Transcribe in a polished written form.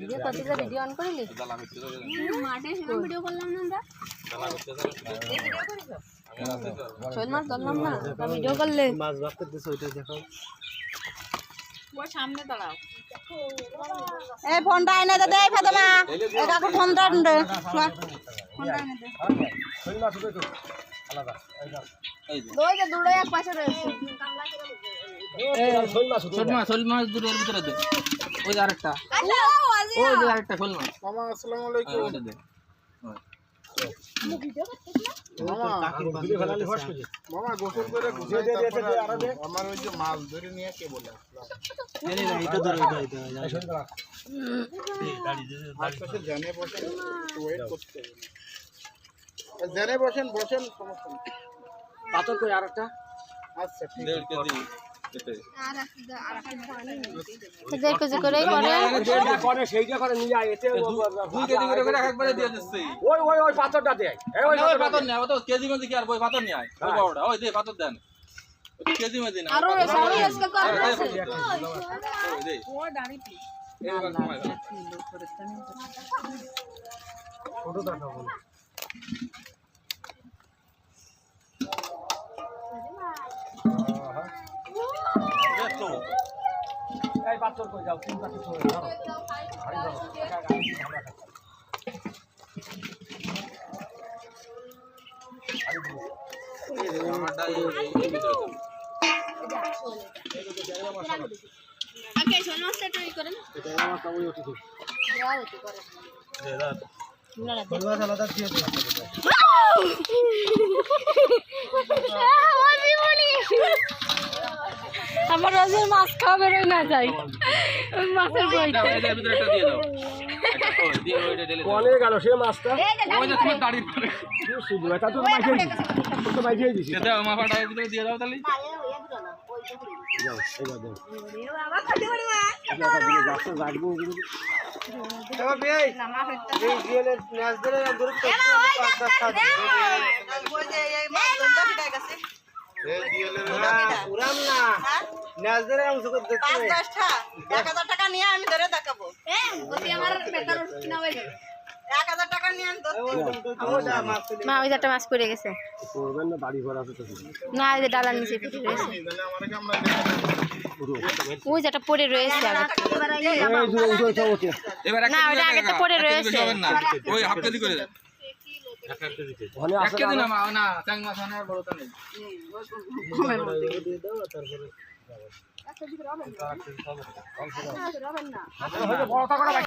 video করতে video on করলি মাঠে সেরকম ভিডিও করলাম না আমরা শোল মাছ ধরলাম না ভিডিও করলে মাছ ভাগ করতেছে ওইটা দেখো ওর সামনে দাঁড়াও এই ফোনটা এনে দে ফাতেমা এই কাকু ফোনটা এনে দে ফোনটা এনে দে শোল মাছ উঠে তো আলাদা এই যে ওই যে দূরে এক পাশে রয়েছে এই শোল মাছ উঠে শোল মাছ দূরের ভিতরে দে ওই যে আরেকটা ওই যে আরেকটা শোল মাছ মামা আসসালামু আলাইকুম ওইটা দে মামা গোসল করে ঘুরে তারপরে আমার ওই যে মাছ ধরে নিয়ে কে বলে এটা ধরে এটা আজকে জানে বসেন ওয়েট করতে হবে জানে বসেন সমস্যা নেই পাথর কই আরেকটা আচ্ছা ঠিক আছে 1.5 কেজি যে কিছু করে করে যেটা করে সেইটা করে নিয়ে আয় এতে 2 কেজি করে একবারে দিয়ে দিচ্ছি ওই পাথরটা দে ওই পাথর নিয়ে আয় তো কেজি মধ্যে কি আর ওই পাথর নিয়ে আয় ওই বড়টা ওই দে পাথর দেন ওই কেজি মধ্যে না আরো এসকে কর ওই দে ও দাঁড়ি পি এইবার সময় দাও ফটো দেখাবো দেখো এই পাথর কই যাও তিন পাথর ধরো গাড়ি ধরো আমারটা এই ভিতরে আগে শোল মাছটা ট্রাই করেন এটা আমার কামড় উঠেছে দেওয়া হতে করে দেদা বলবা আলাদা দিয়ে দিও আমার রোজের মাছ খাওয়া বেরোয় না যাই ওই মাছের বইটা এর ভিতরে একটা দিয়ে দাও একটা ওই দিয়ে ওইটা ঢেলে দাও কোনে গেল সে মাছটা ওই যে তোমার দাড়ি শুধু এটা তো মাইকে দিছি তো মাইকে দিছি দে দাও মাফাটা এর ভিতরে দিয়ে দাও তাহলে যাও এবার দাও বাবা খালি বড় মা এটা দিয়ে যাচ্ছে রাখবো এবা বেই এই জিএলের ম্যাচ ধরে দূর তো ওই যে এই মাছ দন্ডা ফিটা গেছে এই জিএলের পুরাম না ম্যাচ ধরে আমি সুখ দেখতে 5-10টা 1000 টাকা নিয়ে আমি ধরে দেখাবো ওই আমার পেটার কিনা হয়ে যাবে 1000 টাকা নিয়ে আমি ধরতে মা ওই একটা মাছ পড়ে গেছে করবেন না বাড়ি ঘর আছে তো না এই যে ডালার নিচে পড়ে রয়েছে ওই যেটা পড়ে রয়েছে আগে এই যে উঠো উঠো এবার না ওটা আগে তো পড়ে রয়েছে না ওই হাফ কেজি করে দেন ওখানে 1 আসলে কেজি না মা না চাং মাছ আনার বড়টা নেই দিয়ে দাও তারপরে আচ্ছা দিকে রবেন না বড়টা করে